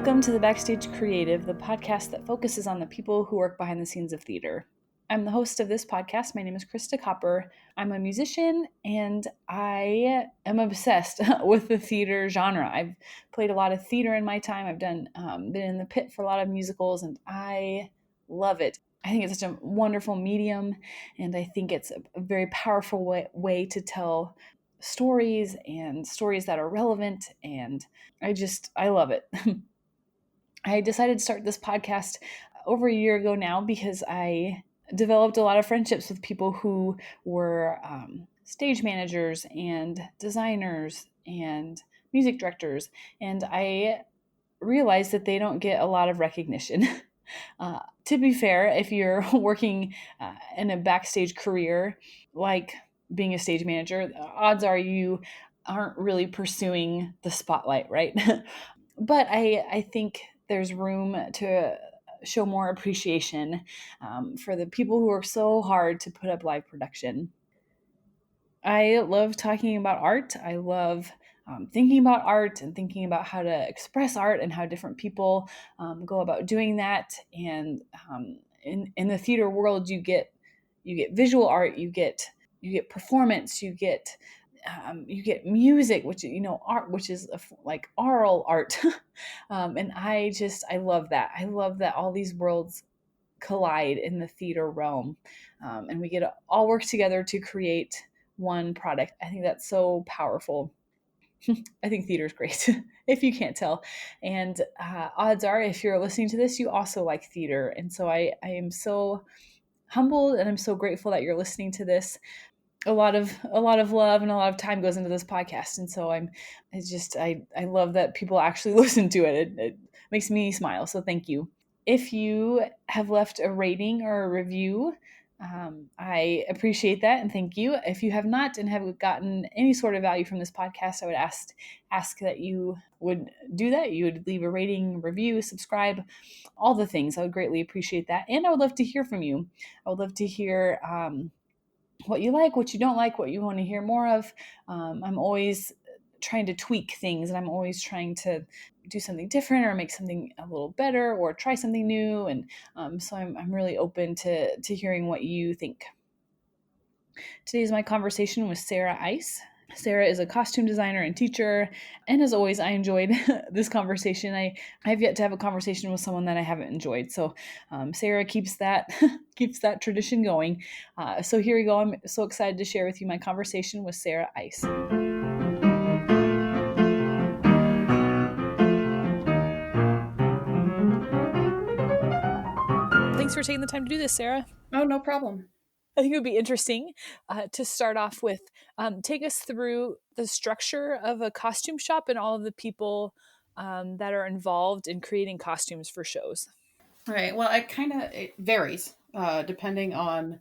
Welcome to the Backstage Creative, the podcast that focuses on the people who work behind the scenes of theater. I'm the host of this podcast. My name is Krista Copper. I'm a musician and I am obsessed with the theater genre. I've played a lot of theater in my time. I've been in the pit for a lot of musicals and I love it. I think it's such a wonderful medium and I think it's a very powerful way to tell stories and stories that are relevant, and I love it. I decided to start this podcast over a year ago now because I developed a lot of friendships with people who were stage managers and designers and music directors, and I realized that they don't get a lot of recognition. To be fair, if you're working in a backstage career like being a stage manager, odds are you aren't really pursuing the spotlight, right? But I think there's room to show more appreciation for the people who work so hard to put up live production. I love talking about art. I love thinking about art and thinking about how to express art and how different people go about doing that. And in the theater world, you get visual art, you get performance, you get music, which art, which is like oral art, and I love that. I love that all these worlds collide in the theater realm, and we get to all work together to create one product. I think that's so powerful. I think theater is great, if you can't tell. And odds are, if you're listening to this, you also like theater. And so I am so humbled and I'm so grateful that you're listening to this. A lot of love and a lot of time goes into this podcast, and so I love that people actually listen to it. It makes me smile, so thank you. If you have left a rating or a review, I appreciate that and thank you. If you have not and have gotten any sort of value from this podcast, I would ask that you would do that. You would leave a rating, review, subscribe, all the things. I would greatly appreciate that, and I would love to hear from you. I would love to hear what you like, what you don't like, what you want to hear more of. I'm always trying to tweak things, and I'm always trying to do something different or make something a little better or try something new. And so I'm really open to hearing what you think. Today's my conversation with Sara Ice. Sara is a costume designer and teacher, and as always, I enjoyed this conversation. I've yet to have a conversation with someone that I haven't enjoyed. So Sara keeps that keeps that tradition going. So here we go. I'm so excited to share with you my conversation with Sara Ice. Thanks for taking the time to do this, Sara. Oh, no problem. I think it would be interesting to start off with, take us through the structure of a costume shop and all of the people that are involved in creating costumes for shows. All right. Well, it varies depending on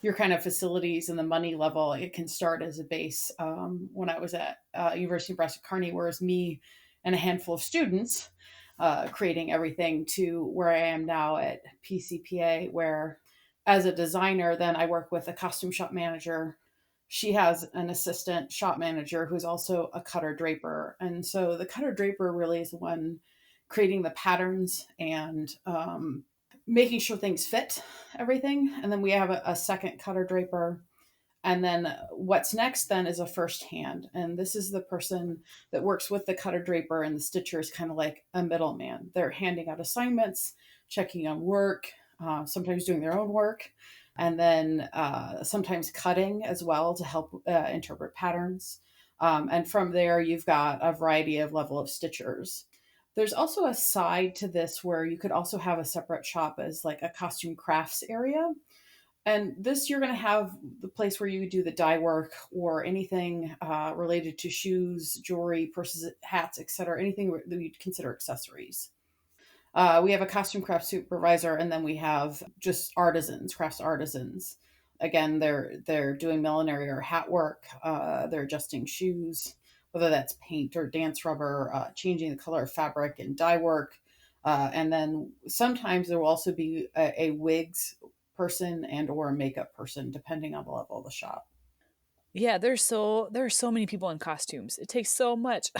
your kind of facilities and the money level. It can start as a base. When I was at University of Nebraska Kearney, whereas me and a handful of students creating everything, to where I am now at PCPA, where as a designer, then I work with a costume shop manager. She has an assistant shop manager who's also a cutter draper. And so the cutter draper really is the one creating the patterns and making sure things fit everything. And then we have a second cutter draper. And then what's next then is a first hand. And this is the person that works with the cutter draper, and the stitcher is kind of like a middleman. They're handing out assignments, checking on work, sometimes doing their own work, and then sometimes cutting as well to help interpret patterns. And from there, you've got a variety of level of stitchers. There's also a side to this where you could also have a separate shop as like a costume crafts area. And this, you're going to have the place where you do the dye work or anything related to shoes, jewelry, purses, hats, etc. Anything that you'd consider accessories. We have a costume craft supervisor, and then we have just artisans, crafts artisans. Again, they're doing millinery or hat work. They're adjusting shoes, whether that's paint or dance rubber, changing the color of fabric and dye work. And then sometimes there will also be a wigs person and or a makeup person, depending on the level of the shop. Yeah, there are so many people in costumes. It takes so much.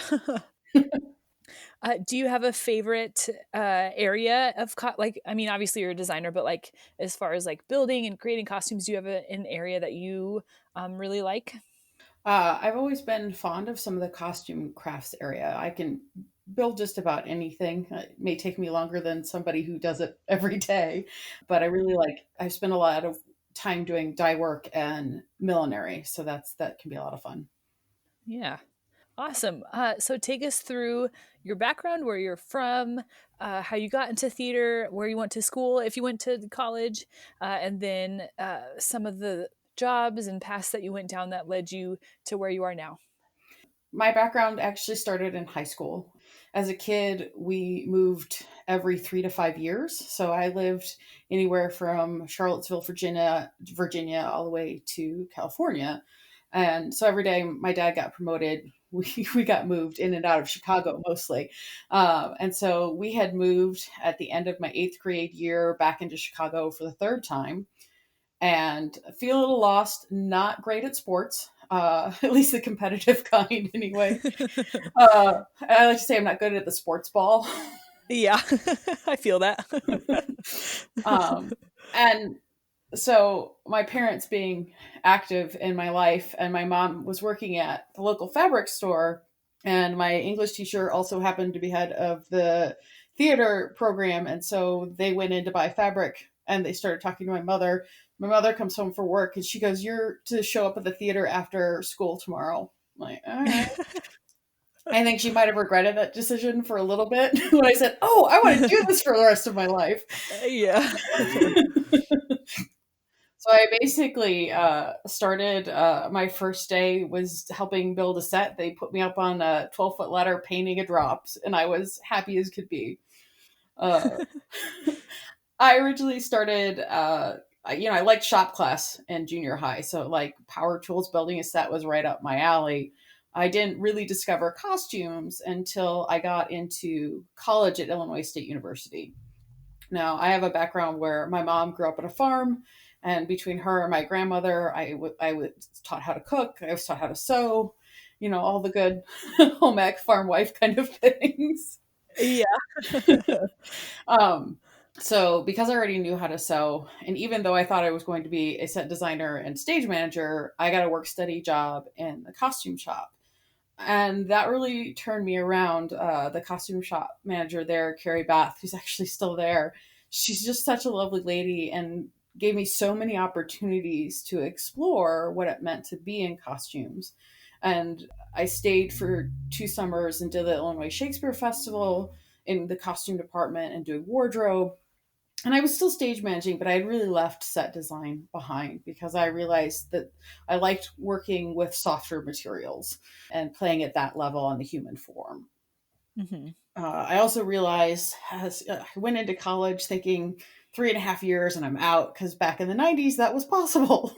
Do you have a favorite area of like? I mean, obviously you're a designer, but like as far as like building and creating costumes, do you have an area that you really like? I've always been fond of some of the costume crafts area. I can build just about anything. It may take me longer than somebody who does it every day, but I really like. I spend a lot of time doing dye work and millinery, so that can be a lot of fun. Yeah. Awesome. So take us through your background, where you're from, how you got into theater, where you went to school, if you went to college, and then some of the jobs and paths that you went down that led you to where you are now. My background actually started in high school. As a kid, we moved every 3 to 5 years. So I lived anywhere from Charlottesville, Virginia, all the way to California. And so every day my dad got promoted, we got moved in and out of Chicago mostly. And so we had moved at the end of my eighth grade year back into Chicago for the third time and feel a little lost, not great at sports, at least the competitive kind anyway. I like to say I'm not good at the sports ball. Yeah, I feel that. um, and so my parents being active in my life, and my mom was working at the local fabric store, and my English teacher also happened to be head of the theater program, and so they went in to buy fabric, and they started talking to my mother. My mother comes home from work, and she goes, "You're to show up at the theater after school tomorrow." I'm like, all right. I think she might have regretted that decision for a little bit when I said, "Oh, I want to do this for the rest of my life." Yeah. So I basically started. My first day was helping build a set. They put me up on a 12-foot ladder painting a drops, and I was happy as could be. Uh, I originally started. I liked shop class in junior high, so like power tools, building a set was right up my alley. I didn't really discover costumes until I got into college at Illinois State University. Now, I have a background where my mom grew up on a farm, and between her and my grandmother, I was taught how to cook. I was taught how to sew, all the good home ec farm wife kind of things. Yeah. um, so, because I already knew how to sew, and even though I thought I was going to be a set designer and stage manager, I got a work study job in the costume shop. And that really turned me around. The costume shop manager there, Carrie Bath, who's actually still there, she's just such a lovely lady and gave me so many opportunities to explore what it meant to be in costumes. And I stayed for 2 summers and did the Illinois Shakespeare Festival in the costume department and doing wardrobe. And I was still stage managing, but I had really left set design behind because I realized that I liked working with softer materials and playing at that level on the human form. Hmm. I also realized as I went into college thinking 3.5 years and I'm out because back in the 90s that was possible.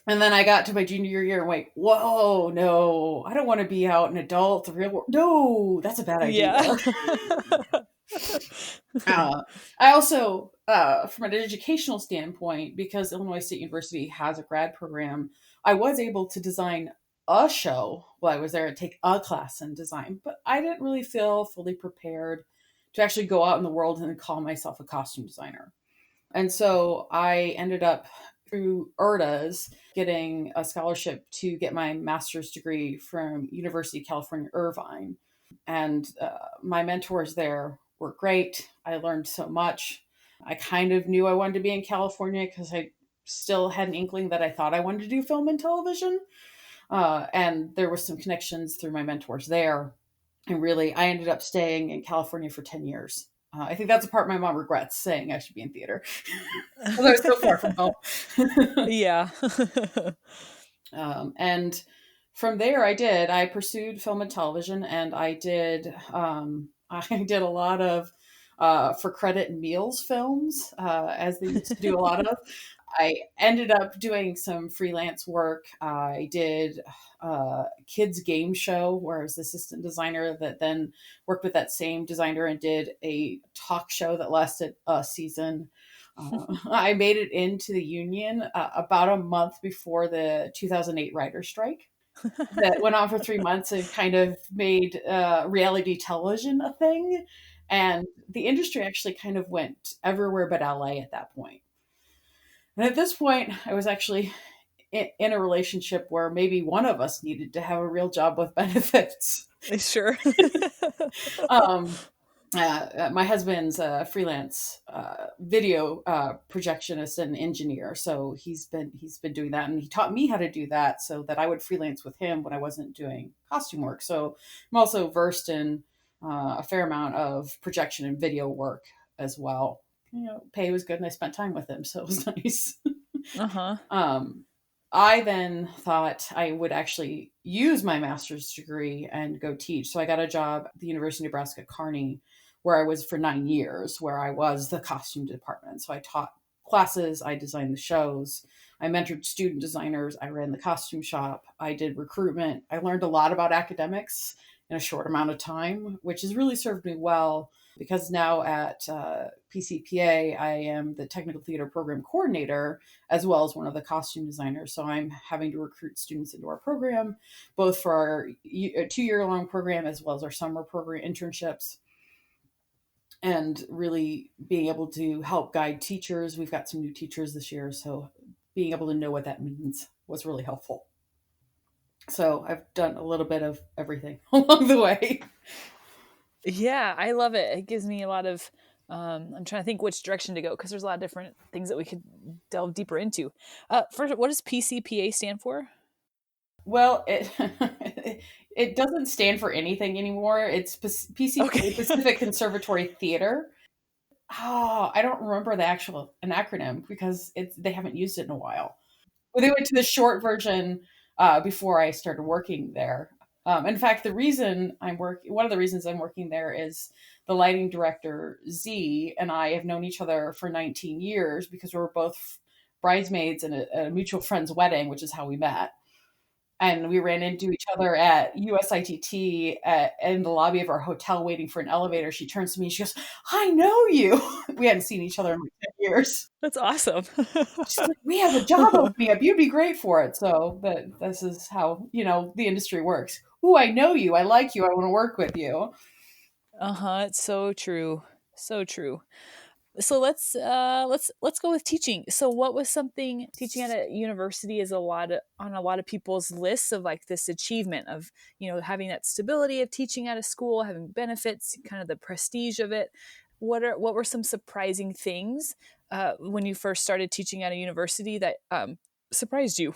And then I got to my junior year and wait, whoa, no, I don't want to be out in adult, the real world. No, that's a bad idea. Yeah. I also, from an educational standpoint, because Illinois State University has a grad program, I was able to design a show while I was there and take a class in design, but I didn't really feel fully prepared to actually go out in the world and call myself a costume designer. And so I ended up through ERDA's getting a scholarship to get my master's degree from University of California, Irvine. And my mentors there were great. I learned so much. I kind of knew I wanted to be in California because I still had an inkling that I thought I wanted to do film and television. And there were some connections through my mentors there. And really, I ended up staying in California for 10 years. I think that's the part my mom regrets, saying I should be in theater. Although I was so far from home. Yeah. And from there, I pursued film and television, and I did I did a lot of for credit and meals films, as they used to do a lot of. I ended up doing some freelance work. I did a kids game show where I was the assistant designer that then worked with that same designer and did a talk show that lasted a season. I made it into the union about a month before the 2008 writer's strike. that went on for 3 months and kind of made reality television a thing. And the industry actually kind of went everywhere but LA at that point. And at this point, I was actually in a relationship where maybe one of us needed to have a real job with benefits. Sure. um, my husband's a freelance video projectionist and engineer, so he's been doing that, and he taught me how to do that so that I would freelance with him when I wasn't doing costume work. So I'm also versed in a fair amount of projection and video work as well. Pay was good, and I spent time with him, so it was nice. Uh-huh. Um, I then thought I would actually use my master's degree and go teach. So I got a job at the University of Nebraska Kearney, where I was for 9 years, where I was the costume department. So I taught classes, I designed the shows, I mentored student designers, I ran the costume shop, I did recruitment. I learned a lot about academics in a short amount of time, which has really served me well because now at PCPA, I am the technical theater program coordinator as well as one of the costume designers. So I'm having to recruit students into our program, both for our 2 year long program as well as our summer program internships, and really being able to help guide teachers. We've got some new teachers this year, so being able to know what that means was really helpful. So I've done a little bit of everything along the way. Yeah, I love it. It gives me a lot of I'm trying to think which direction to go because there's a lot of different things that we could delve deeper into. First, what does PCPA stand for? Well, it it doesn't stand for anything anymore. It's PCPA, Okay. Pacific Conservatory Theater. Oh, I don't remember the actual an acronym because they haven't used it in a while. Well, they went to the short version before I started working there. In fact, one of the reasons I'm working there is the lighting director Z and I have known each other for 19 years because we were both bridesmaids in a mutual friend's wedding, which is how we met. And we ran into each other at USITT in the lobby of our hotel waiting for an elevator. She turns to me and she goes, I know you. We hadn't seen each other in like 10 years. That's awesome. She's like, we have a job opening up. You'd be great for it. So this is how, the industry works. Ooh, I know you. I like you. I want to work with you. Uh-huh. It's so true. So true. So let's go with teaching. So what was something teaching at a university is on a lot of people's lists of like this achievement of, having that stability of teaching at a school, having benefits, kind of the prestige of it. What were some surprising things when you first started teaching at a university that surprised you?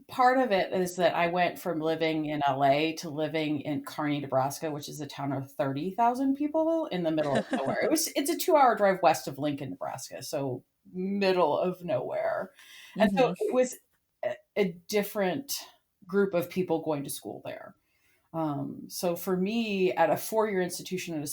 Part of it is that I went from living in LA to living in Kearney, Nebraska, which is a town of 30,000 people in the middle of nowhere. It's a 2 hour drive west of Lincoln, Nebraska, so middle of nowhere. And so Hmm. it was a different group of people going to school there. So for me, at a 4 year institution in a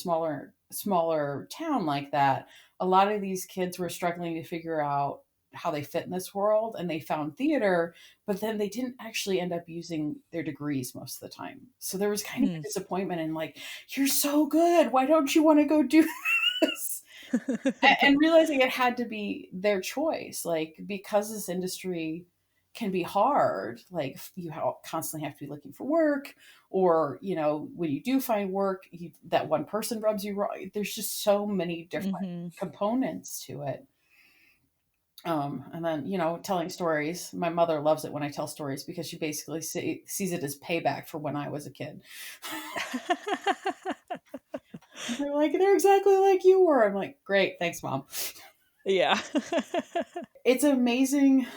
smaller town like that, a lot of these kids were struggling to figure out how they fit in this world, and they found theater, but then they didn't actually end up using their degrees most of the time. So there was kind of a disappointment in like, you're so good. Why don't you want to go do this? And realizing it had to be their choice, like because this industry can be hard, like constantly have to be looking for work, or when you do find work, that one person rubs you wrong. There's just so many different Hmm. components to it. And then telling stories, my mother loves it when I tell stories because she basically sees it as payback for when I was a kid. They're like, they're exactly like you were. I'm like, great, thanks, mom. Yeah. It's amazing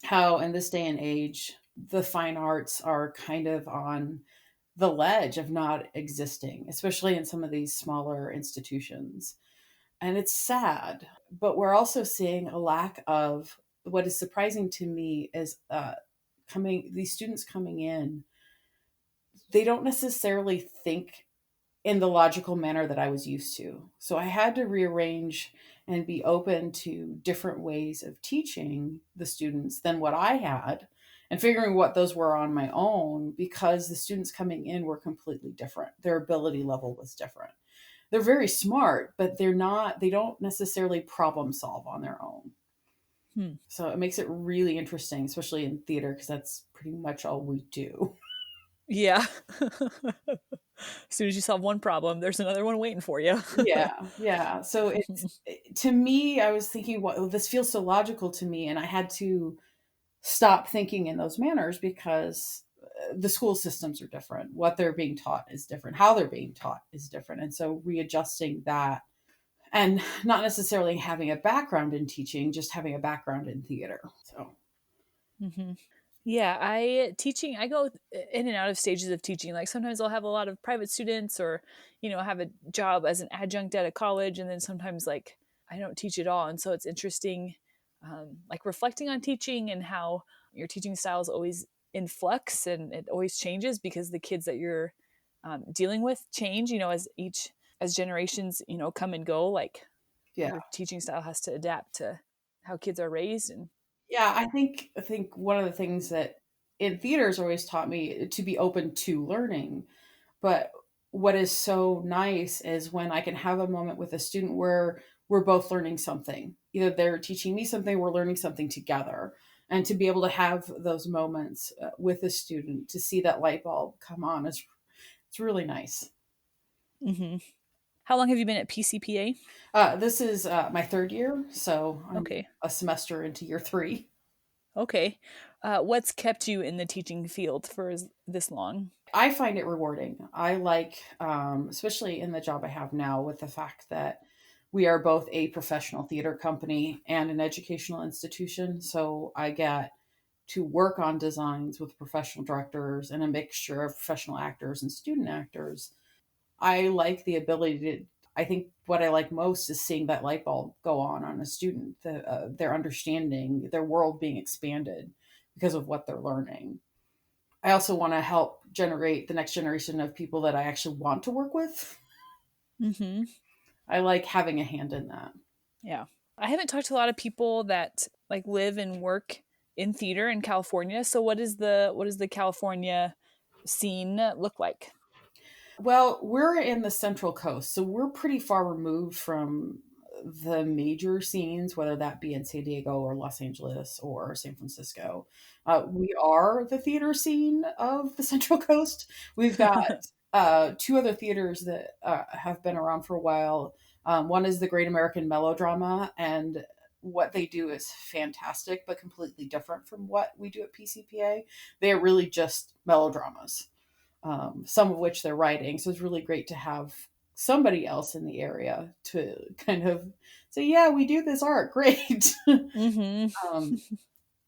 how in this day and age the fine arts are kind of on the ledge of not existing, especially in some of these smaller institutions. And it's sad, but we're also seeing a lack of what is surprising to me is coming these students coming in, they don't necessarily think in the logical manner that I was used to. So I had to rearrange and be open to different ways of teaching the students than what I had, and figuring what those were on my own because the students coming in were completely different. Their ability level was different. They're very smart, but they don't necessarily problem solve on their own. Hmm. So it makes it really interesting, especially in theater, because that's pretty much all we do. Yeah. As soon as you solve one problem, there's another one waiting for you. Yeah, yeah. So to me, I was thinking, well, this feels so logical to me, and I had to stop thinking in those manners because the school systems are different. What they're being taught is different. How they're being taught is different. And so readjusting that and not necessarily having a background in teaching, just having a background in theater. So, Hmm. Yeah, I teaching, I go in and out of stages of teaching. Like sometimes I'll have a lot of private students or, have a job as an adjunct at a college. And then sometimes like I don't teach at all. And so it's interesting, like reflecting on teaching and how your teaching style is always in flux and it always changes because the kids that you're dealing with change, as generations, come and go, like yeah. your teaching style has to adapt to how kids are raised. And Yeah, I think one of the things that in theaters always taught me to be open to learning. But what is so nice is when I can have a moment with a student where we're both learning something. Either they're teaching me something, we're learning something together. And to be able to have those moments with a student, to see that light bulb come on, is it's really nice. hmm. How long have you been at PCPA? This is my third year, so I'm Okay. a semester into year three. Okay. What's kept you in the teaching field for this long? I find it rewarding. I like, especially in the job I have now, with the fact that we are both a professional theater company and an educational institution. So I get to work on designs with professional directors and a mixture of professional actors and student actors. I like the ability to. I think what I like most is seeing that light bulb go on a student, their understanding, their world being expanded because of what they're learning. I also want to help generate the next generation of people that I actually want to work with. Hmm. I like having a hand in that. Yeah. I haven't talked to a lot of people that like live and work in theater in California. So what is the California scene look like? Well, we're in the Central Coast, so we're pretty far removed from the major scenes, whether that be in San Diego or Los Angeles or San Francisco. We are the theater scene of the Central Coast. We've got two other theaters that have been around for a while. One is the Great American Melodrama, and what they do is fantastic, but completely different from what we do at PCPA. They are really just melodramas, some of which they're writing. So it's really great to have somebody else in the area to kind of say, yeah, we do this art. Great. Hmm. um,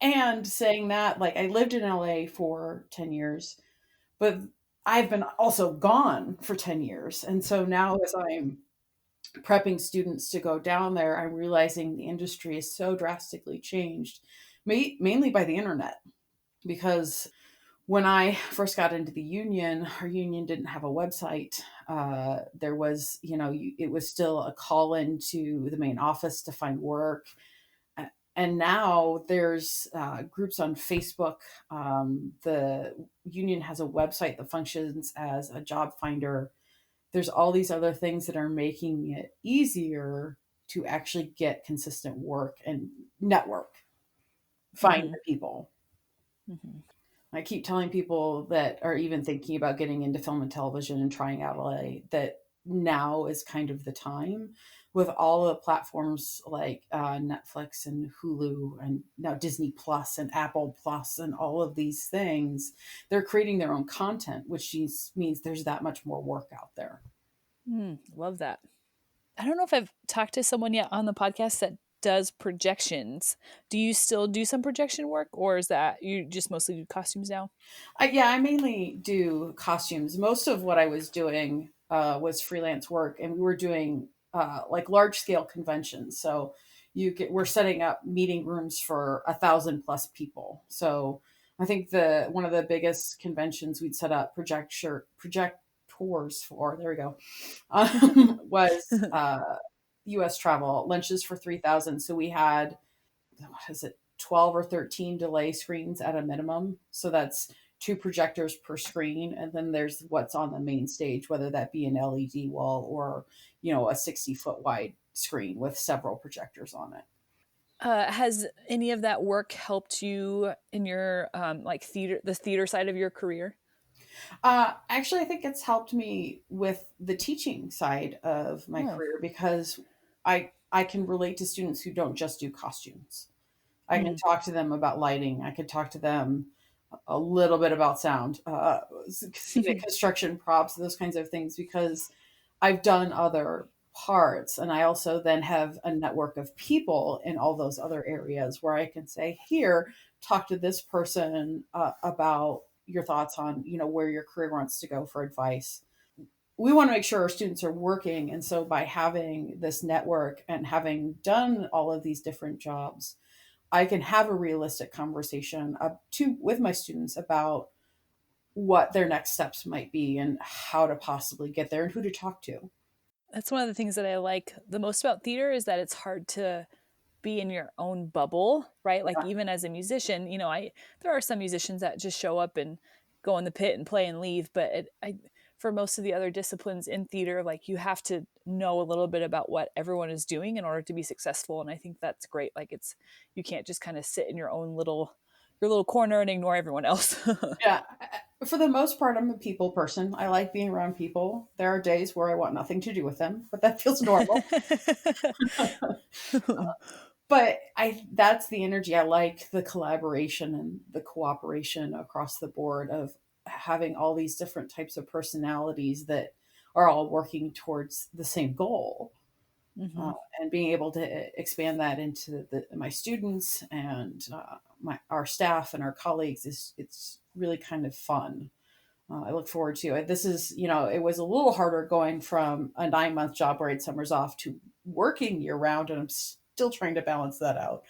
and saying that, like, I lived in LA for 10 years, but I've been also gone for 10 years. And so now, as I'm prepping students to go down there, I'm realizing the industry is so drastically changed, mainly by the internet. Because when I first got into the union, our union didn't have a website. There was, it was still a call in to the main office to find work. And now there's groups on Facebook. The union has a website that functions as a job finder. There's all these other things that are making it easier to actually get consistent work and network, find Hmm. the people. Hmm. I keep telling people that are even thinking about getting into film and television and trying out LA that now is kind of the time, with all the platforms like Netflix and Hulu and now Disney Plus and Apple Plus and all of these things. They're creating their own content, which means there's that much more work out there. Love that. I don't know if I've talked to someone yet on the podcast that does projections. Do you still do some projection work or is that you just mostly do costumes now? Yeah, I mainly do costumes. Most of what I was doing was freelance work, and we were doing like large scale conventions. So we're setting up meeting rooms for 1,000 plus people. So I think the one of the biggest conventions we'd set up projectors for. There we go. Was U.S. travel lunches for 3,000. So we had, what is it, 12 or 13 delay screens at a minimum. So that's two projectors per screen. And then there's what's on the main stage, whether that be an LED wall or, a 60-foot wide screen with several projectors on it. Has any of that work helped you in your like the theater side of your career? Actually, I think it's helped me with the teaching side of my Oh. career because I can relate to students who don't just do costumes. I can Mm. talk to them about lighting. I could talk to them a little bit about sound, construction props, those kinds of things, because I've done other parts. And I also then have a network of people in all those other areas where I can say, here, talk to this person about your thoughts on, where your career wants to go for advice. We want to make sure our students are working. And so by having this network and having done all of these different jobs, I can have a realistic conversation with my students about what their next steps might be and how to possibly get there and who to talk to. That's one of the things that I like the most about theater is that it's hard to be in your own bubble, right? Like Yeah, even as a musician, I there are some musicians that just show up and go in the pit and play and leave, but I for most of the other disciplines in theater, like you have to know a little bit about what everyone is doing in order to be successful, and I think that's great. Like it's you can't just kind of sit in your little corner and ignore everyone else. yeah. For the most part, I'm a people person. I like being around people. There are days where I want nothing to do with them, but that feels normal. But I that's the energy I like, the collaboration and the cooperation across the board of having all these different types of personalities that are all working towards the same goal. uh, Hmm. and being able to expand that into my students and our staff and our colleagues is it's really kind of fun. I look forward to it. This is, it was a little harder going from a 9-month job where I had summers off to working year round, and I'm still trying to balance that out.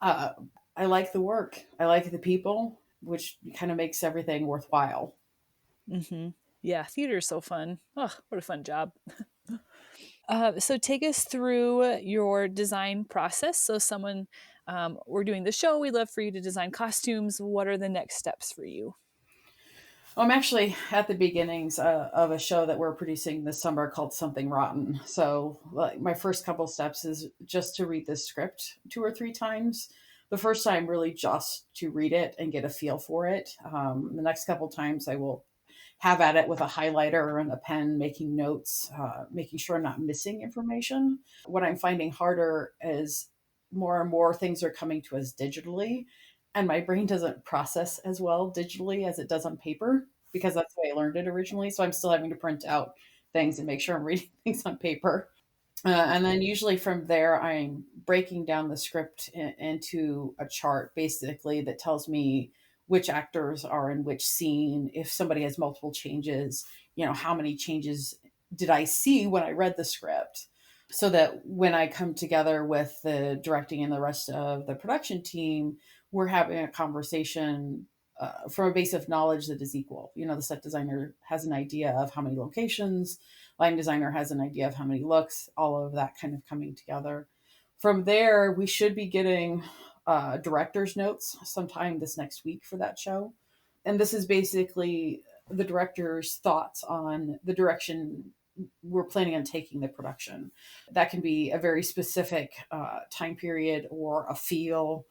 Uh, I like the work. I like the people, which kind of makes everything worthwhile. Hmm. Yeah, theater is so fun. Oh, what a fun job. So take us through your design process. So we're doing the show. We'd love for you to design costumes. What are the next steps for you? I'm actually at the beginnings of a show that we're producing this summer called Something Rotten. So, like, my first couple steps is just to read the script 2 or 3 times. The first time, really just to read it and get a feel for it. The next couple times, I will have at it with a highlighter and a pen, making notes, making sure I'm not missing information. What I'm finding harder is more and more things are coming to us digitally, and my brain doesn't process as well digitally as it does on paper because that's the way I learned it originally. So I'm still having to print out things and make sure I'm reading things on paper. And then usually from there, I'm breaking down the script into a chart basically that tells me which actors are in which scene. If somebody has multiple changes, how many changes did I see when I read the script? So that when I come together with the directing and the rest of the production team, we're having a conversation from a base of knowledge that is equal. The set designer has an idea of how many locations, line designer has an idea of how many looks, all of that kind of coming together. From there, we should be getting director's notes sometime this next week for that show. And this is basically the director's thoughts on the direction we're planning on taking the production. That can be a very specific time period or a feel.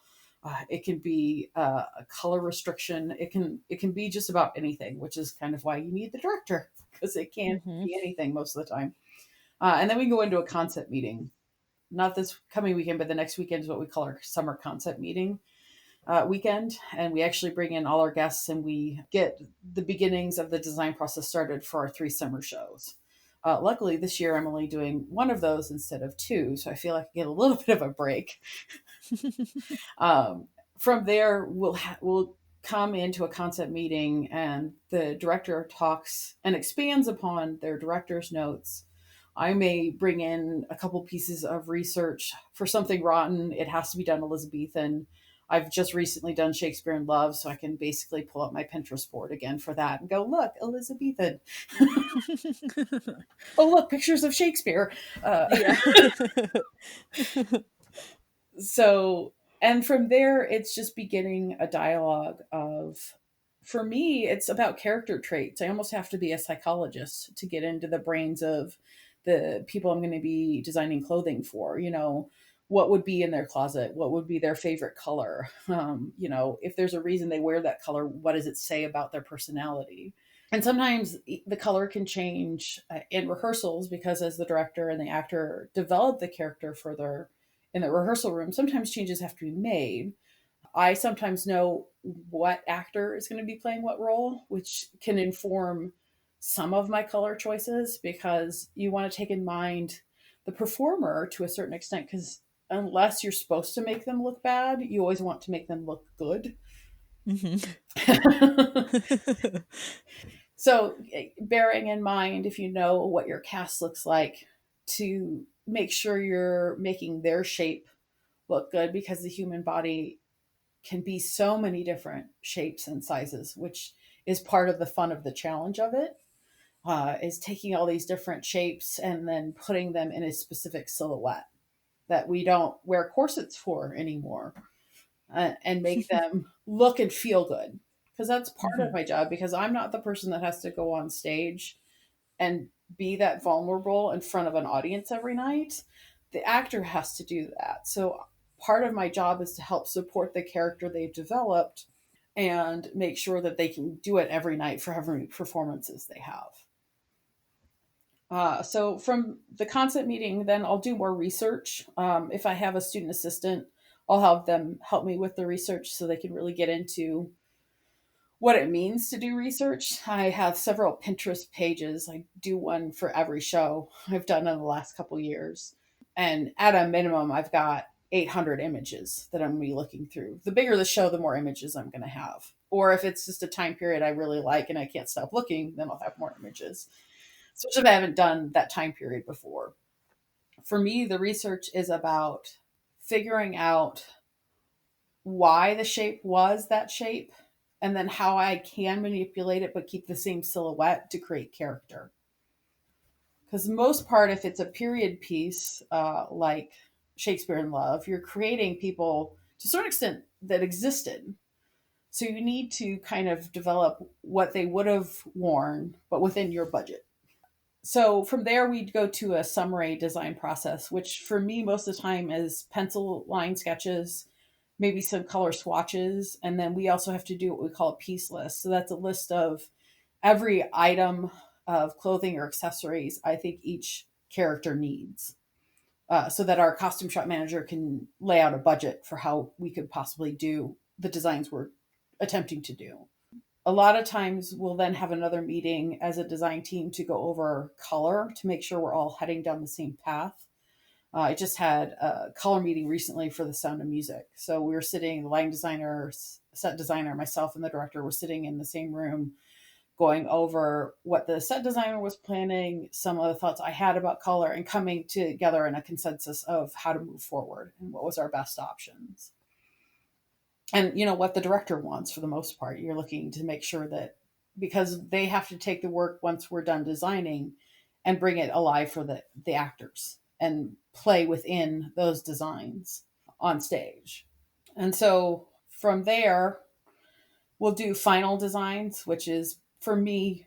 It can be a color restriction. It can be just about anything, which is kind of why you need the director because it can't Hmm. be anything most of the time. And then we go into a concept meeting. Not this coming weekend, but the next weekend is what we call our summer concept meeting weekend. And we actually bring in all our guests and we get the beginnings of the design process started for our 3 summer shows. Luckily, this year I'm only doing one of those instead of two, so I feel like I get a little bit of a break. Um, from there, we'll come into a concept meeting, and the director talks and expands upon their director's notes. I may bring in a couple pieces of research for something rotten. It has to be done Elizabethan. I've just recently done Shakespeare in Love, so I can basically pull up my Pinterest board again for that and go, look, Elizabethan. Oh, look, pictures of Shakespeare. Yeah. So, and from there, it's just beginning a dialogue of, for me, it's about character traits. I almost have to be a psychologist to get into the brains of the people I'm going to be designing clothing for. What would be in their closet? What would be their favorite color? If there's a reason they wear that color, what does it say about their personality? And sometimes the color can change in rehearsals, because as the director and the actor develop the character further in the rehearsal room, sometimes changes have to be made. I sometimes know what actor is going to be playing what role, which can inform some of my color choices, because you want to take in mind the performer to a certain extent, because unless you're supposed to make them look bad, you always want to make them look good. Mhm. So, bearing in mind, if you know what your cast looks like, to make sure you're making their shape look good, because the human body can be so many different shapes and sizes, which is part of the fun of the challenge of it. Is taking all these different shapes and then putting them in a specific silhouette that we don't wear corsets for anymore, and make them look and feel good. Because that's part of Mhm. my job, because I'm not the person that has to go on stage and be that vulnerable in front of an audience every night. The actor has to do that. So part of my job is to help support the character they've developed and make sure that they can do it every night for every performances they have. So from the concept meeting, then I'll do more research. If I have a student assistant, I'll have them help me with the research so they can really get into what it means to do research. I have several Pinterest pages. I do one for every show I've done in the last couple years. And at a minimum, I've got 800 images that I'm going to be looking through. The bigger the show, the more images I'm going to have. Or if it's just a time period I really like and I can't stop looking, then I'll have more images. Especially if I haven't done that time period before. For me, the research is about figuring out why the shape was that shape, and then how I can manipulate it but keep the same silhouette to create character. Because most part, if it's a period piece like Shakespeare in Love, you're creating people to a certain extent that existed. So you need to kind of develop what they would have worn, but within your budget. So from there, we'd go to a summary design process, which for me, most of the time is pencil line sketches, maybe some color swatches. And then we also have to do what we call a piece list. So that's a list of every item of clothing or accessories I think each character needs. So that our costume shop manager can lay out a budget for how we could possibly do the designs we're attempting to do. A lot of times we'll then have another meeting as a design team to go over color to make sure we're all heading down the same path. I just had a color meeting recently for The Sound of Music. So we were sitting, the lighting designer, set designer, myself, and the director were sitting in the same room going over what the set designer was planning, some of the thoughts I had about color, and coming together in a consensus of how to move forward and what was our best options. And what the director wants, for the most part, you're looking to make sure that, because they have to take the work once we're done designing and bring it alive for the actors and play within those designs on stage. And so from there, we'll do final designs, which is for me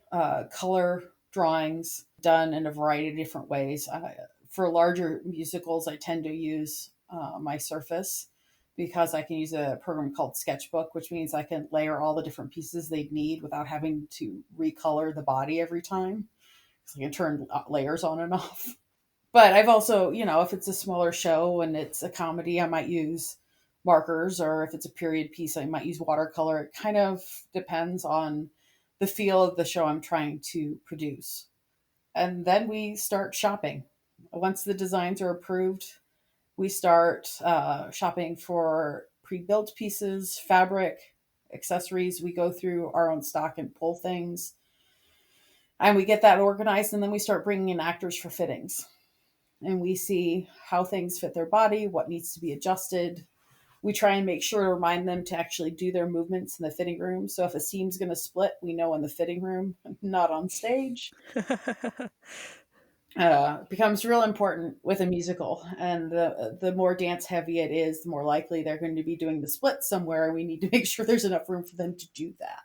color drawings done in a variety of different ways. For larger musicals, I tend to use my Surface, because I can use a program called Sketchbook, which means I can layer all the different pieces they'd need without having to recolor the body every time. So I can turn layers on and off. But I've also, if it's a smaller show and it's a comedy, I might use markers, or if it's a period piece, I might use watercolor. It kind of depends on the feel of the show I'm trying to produce. And then we start shopping. Once the designs are approved, we start shopping for pre built pieces, fabric, accessories. We go through our own stock and pull things. And we get that organized, and then we start bringing in actors for fittings, and we see how things fit their body, what needs to be adjusted. We try and make sure to remind them to actually do their movements in the fitting room. So if a seam's going to split, we know in the fitting room, not on stage. Becomes real important with a musical, and the more dance heavy it is, the more likely they're going to be doing the split somewhere. We need to make sure there's enough room for them to do that.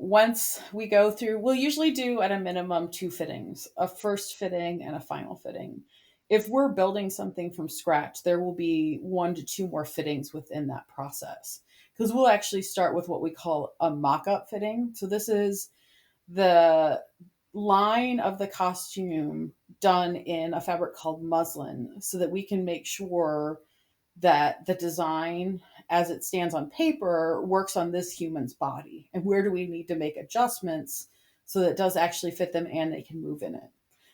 once we go through, we'll usually do at a minimum 2 fittings, a first fitting and a final fitting. If we're building something from scratch, there will be 1 to 2 more fittings within that process, because we'll actually start with what we call a mock-up fitting. So this is the line of the costume done in a fabric called muslin, so that we can make sure that the design as it stands on paper works on this human's body, and where do we need to make adjustments so that it does actually fit them and they can move in it.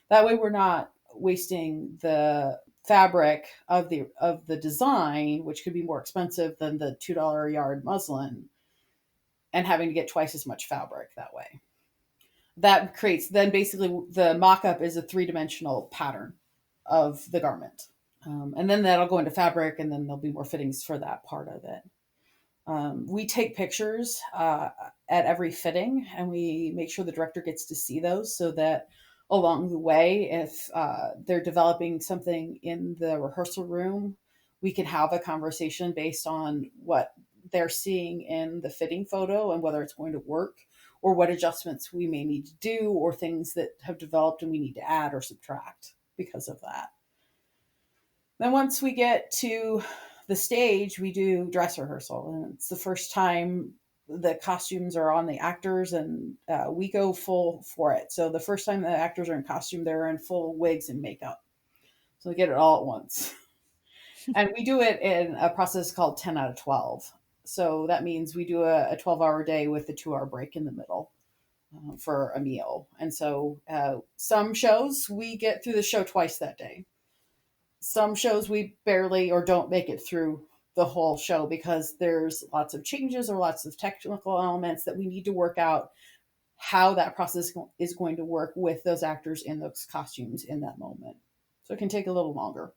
That way we're not wasting the fabric of the design, which could be more expensive than the $2 a yard muslin, and having to get twice as much fabric that way. That creates, then basically the mock-up is a three-dimensional pattern of the garment. And then that'll go into fabric, and then there'll be more fittings for that part of it. We take pictures at every fitting, and we make sure the director gets to see those, so that along the way, if they're developing something in the rehearsal room, we can have a conversation based on what they're seeing in the fitting photo and whether it's going to work, or what adjustments we may need to do, or things that have developed and we need to add or subtract because of that. Then once we get to the stage, we do dress rehearsal, and it's the first time the costumes are on the actors, and we go full for it. So the first time the actors are in costume, they're in full wigs and makeup. So we get it all at once. And we do it in a process called 10 out of 12. So that means we do a 12-hour day with a 2-hour break in the middle for a meal. And so some shows we get through the show twice that day. Some shows we barely or don't make it through the whole show, because there's lots of changes or lots of technical elements that we need to work out how that process is going to work with those actors in those costumes in that moment. So it can take a little longer.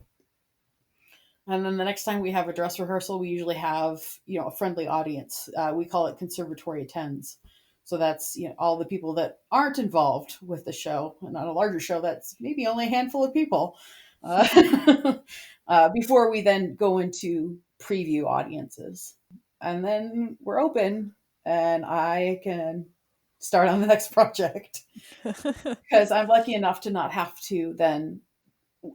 And then the next time we have a dress rehearsal, we usually have, a friendly audience. We call it conservatory attends. So that's, all the people that aren't involved with the show. And on a larger show, that's maybe only a handful of people. Before we then go into preview audiences. And then we're open, and I can start on the next project, because I'm lucky enough to not have to then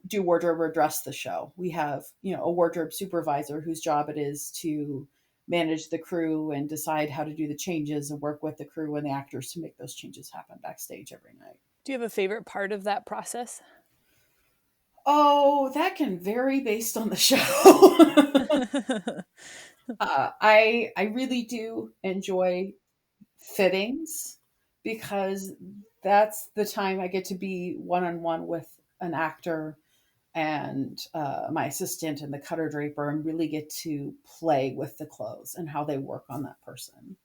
do wardrobe or dress the show. We have, a wardrobe supervisor whose job it is to manage the crew and decide how to do the changes and work with the crew and the actors to make those changes happen backstage every night. Do you have a favorite part of that process? Oh, that can vary based on the show. I really do enjoy fittings, because that's the time I get to be one on one with an actor and my assistant and the cutter draper, and really get to play with the clothes and how they work on that person.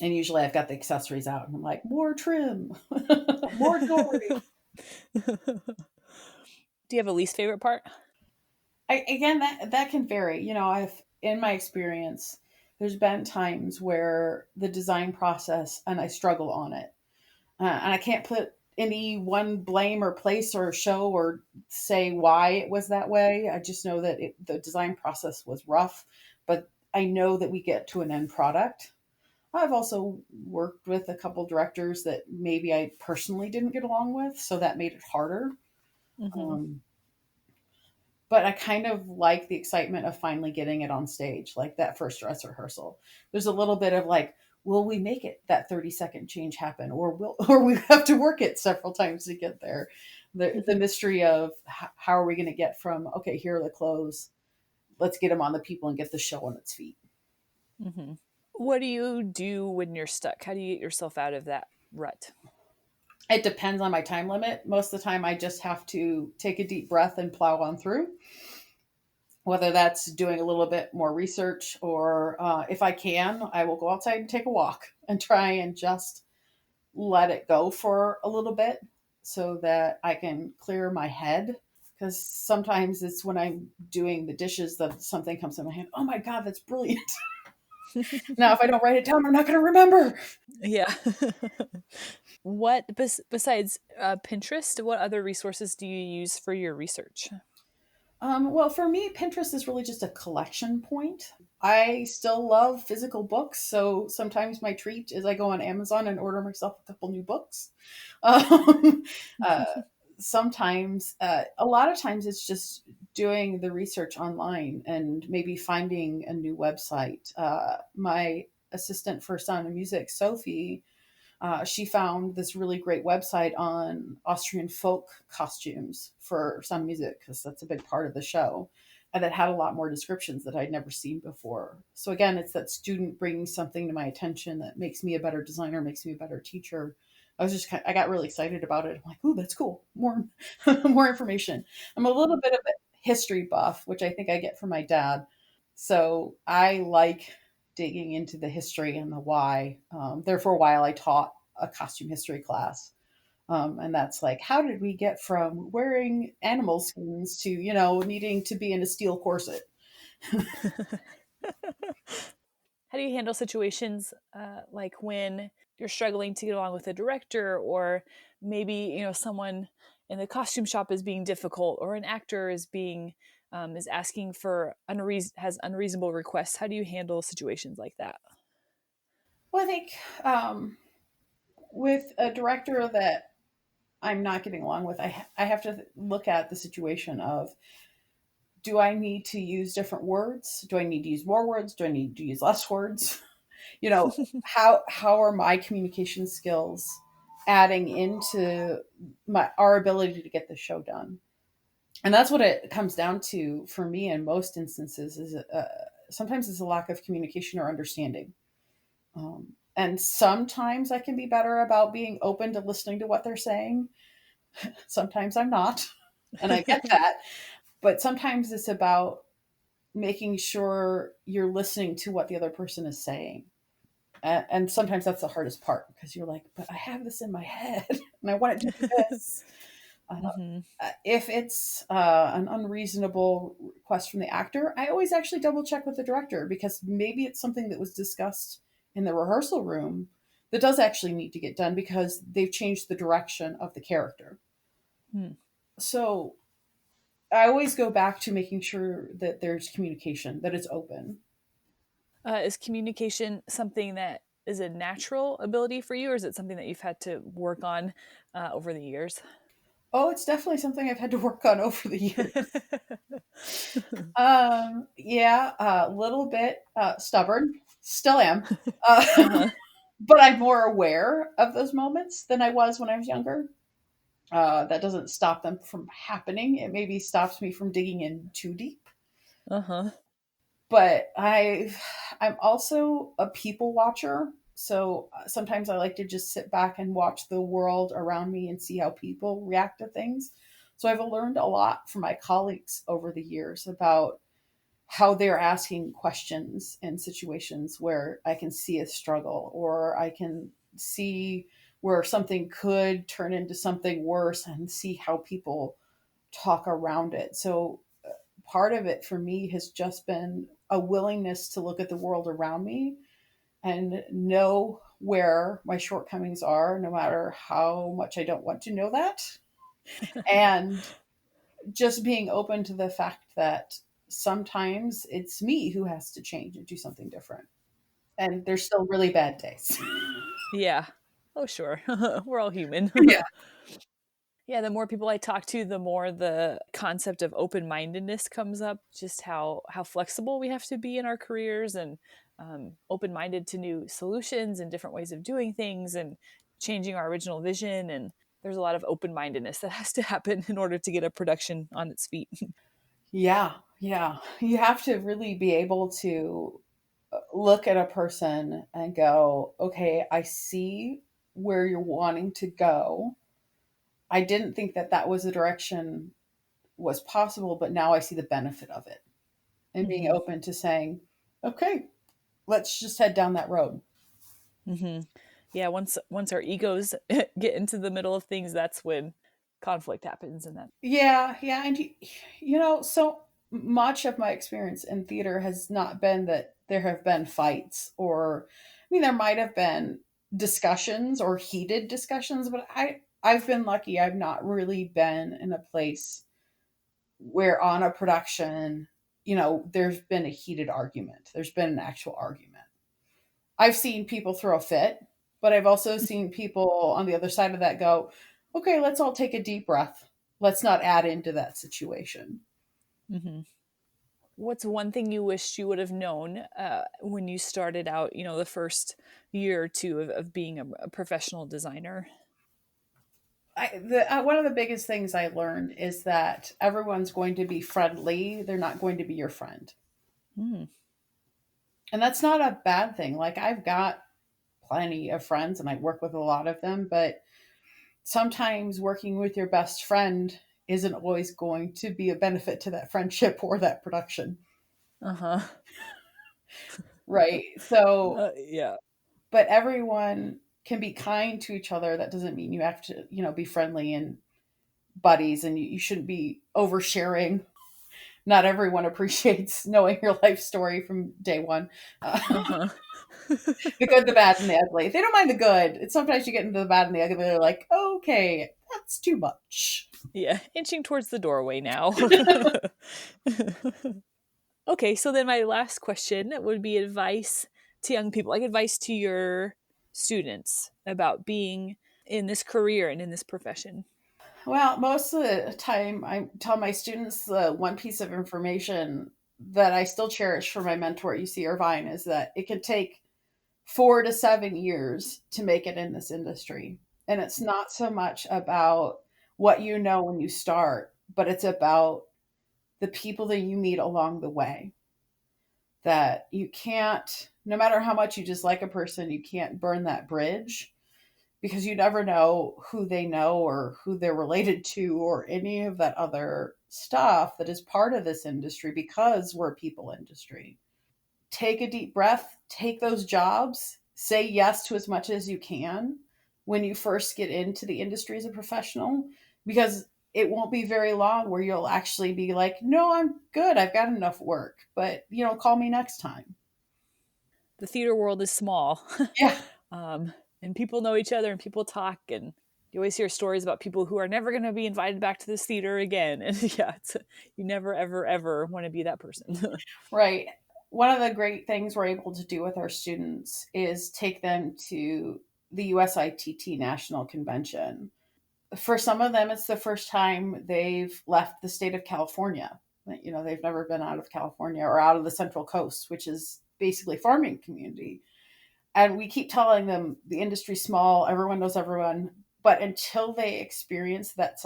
And usually I've got the accessories out, and I'm like, more trim, more jewelry. Do you have a least favorite part? Again, that can vary. I've in my experience, there's been times where the design process and I struggle on it, and I can't put any one blame or place or show or say why it was that way. I just know that the design process was rough, but I know that we get to an end product. I've also worked with a couple directors that maybe I personally didn't get along with, so that made it harder. Mm-hmm. Um, but I kind of like the excitement of finally getting it on stage, like that first dress rehearsal. There's a little bit of like, will we make it that 30-second change happen, or or we have to work it several times to get there? The mystery of how are we going to get from, okay, here are the clothes, let's get them on the people and get the show on its feet. Mm-hmm. What do you do when you're stuck? How do you get yourself out of that rut? It depends on my time limit. Most of the time I just have to take a deep breath and plow on through, whether that's doing a little bit more research, or if I can, I will go outside and take a walk and try and just let it go for a little bit, so that I can clear my head. Because sometimes it's when I'm doing the dishes that something comes in my head. Oh my God, that's brilliant. Now, if I don't write it down, I'm not going to remember. Yeah. Besides Pinterest, what other resources do you use for your research? Well, for me, Pinterest is really just a collection point. I still love physical books, so sometimes my treat is I go on Amazon and order myself a couple new books. Um, uh, sometimes, a lot of times, it's just doing the research online and maybe finding a new website. My assistant for Sound of Music, Sophie, she found this really great website on Austrian folk costumes for some music because that's a big part of the show. And it had a lot more descriptions that I'd never seen before. So again, it's that student bringing something to my attention that makes me a better designer, makes me a better teacher. I got really excited about it. I'm like, "Ooh, that's cool! More, more information." I'm a little bit of a history buff, which I think I get from my dad. So I like digging into the history and the why. There for a while, I taught a costume history class. And that's like, how did we get from wearing animal skins to, needing to be in a steel corset? How do you handle situations like when you're struggling to get along with a director, or maybe someone in the costume shop is being difficult, or an actor is asking for has unreasonable requests? How do you handle situations like that? Well, I think with a director that I'm not getting along with, I have to look at the situation of, do I need to use different words? Do I need to use more words? Do I need to use less words? you know how are my communication skills adding into my our ability to get the show done? And that's what it comes down to for me in most instances is sometimes it's a lack of communication or understanding. And sometimes I can be better about being open to listening to what they're saying. Sometimes I'm not, and I get that. But sometimes it's about making sure you're listening to what the other person is saying. And sometimes that's the hardest part because you're like, but I have this in my head and I want it to do this. Uh, Hmm. if it's an unreasonable request from the actor, I always actually double check with the director because maybe it's something that was discussed in the rehearsal room that does actually need to get done because they've changed the direction of the character. Hmm. So I always go back to making sure that there's communication, that it's open. Is communication something that is a natural ability for you, or is it something that you've had to work on over the years? Oh, it's definitely something I've had to work on over the years. Yeah, a little bit stubborn, still am. Uh-huh. But I'm more aware of those moments than I was when I was younger. That doesn't stop them from happening. It maybe stops me from digging in too deep. Uh-huh. But I'm also a people watcher. So sometimes I like to just sit back and watch the world around me and see how people react to things. So I've learned a lot from my colleagues over the years about how they're asking questions in situations where I can see a struggle or I can see where something could turn into something worse and see how people talk around it. So part of it for me has just been a willingness to look at the world around me and know where my shortcomings are, no matter how much I don't want to know that. And just being open to the fact that sometimes it's me who has to change and do something different. And there's still really bad days. Yeah. Oh, sure. We're all human. Yeah. Yeah, the more people I talk to, the more the concept of open-mindedness comes up, just how flexible we have to be in our careers, and open-minded to new solutions and different ways of doing things and changing our original vision. And there's a lot of open-mindedness that has to happen in order to get a production on its feet. Yeah. Yeah. You have to really be able to look at a person and go, okay, I see where you're wanting to go. I didn't think that that was the direction was possible, but now I see the benefit of it. And being Hmm. open to saying, okay, let's just head down that road. Hmm. Yeah, once our egos get into the middle of things, that's when conflict happens, and that. Yeah, yeah, and so much of my experience in theater has not been that there have been fights or I mean there might have been discussions or heated discussions, but I've been lucky I've not really been in a place where on a production, there's been a heated argument. There's been an actual argument. I've seen people throw a fit, but I've also seen people on the other side of that go, okay, let's all take a deep breath. Let's not add into that situation. Mm-hmm. What's one thing you wished you would have known when you started out, the first year or two of being a professional designer? One of the biggest things I learned is that everyone's going to be friendly. They're not going to be your friend. Mm. And that's not a bad thing. Like, I've got plenty of friends and I work with a lot of them, but sometimes working with your best friend isn't always going to be a benefit to that friendship or that production. Uh-huh. Right. So, Yeah. but everyone can be kind to each other. That doesn't mean you have to, be friendly and buddies, and you shouldn't be oversharing. Not everyone appreciates knowing your life story from day one. Uh-huh. The good, the bad, and the ugly. They don't mind the good. It's sometimes you get into the bad and the ugly. They're like, okay, that's too much. Yeah, inching towards the doorway now. Okay, so then my last question would be advice to young people, like advice to your students about being in this career and in this profession. Well, most of the time, I tell my students the one piece of information that I still cherish from my mentor at UC Irvine is that it can take 4 to 7 years to make it in this industry. And it's not so much about what you know when you start, but it's about the people that you meet along the way. That you can't, no matter how much you dislike a person, you can't burn that bridge because you never know who they know or who they're related to or any of that other stuff that is part of this industry because we're a people industry. Take a deep breath, take those jobs, say yes to as much as you can when you first get into the industry as a professional, because it won't be very long where you'll actually be like, no, I'm good. I've got enough work, but call me next time. The theater world is small. Yeah. um, and people know each other and people talk, and you always hear stories about people who are never going to be invited back to this theater again. And yeah, you never, ever, ever want to be that person. Right. One of the great things we're able to do with our students is take them to the USITT National Convention. For some of them, it's the first time they've left the state of California. They've never been out of California or out of the Central Coast, which is basically farming community. And we keep telling them the industry's small, everyone knows everyone, but until they experience that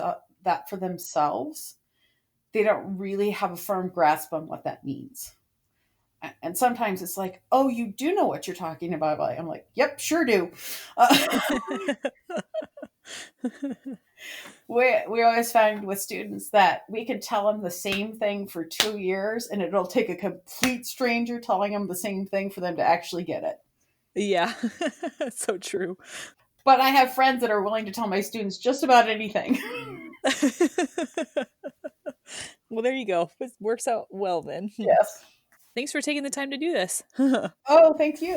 for themselves, they don't really have a firm grasp on what that means. And sometimes it's like, oh, you do know what you're talking about. I'm like, yep, sure do. We always find with students that we can tell them the same thing for 2 years, and it'll take a complete stranger telling them the same thing for them to actually get it. Yeah, so true. But I have friends that are willing to tell my students just about anything. Well, there you go. It works out well then. Yes. Thanks for taking the time to do this. Oh, thank you.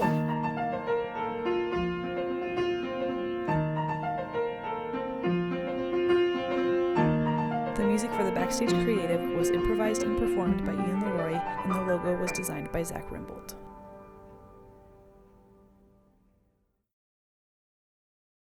The music for the Backstage Creative was improvised and performed by Ian Leroy, and the logo was designed by Zach Rimbold.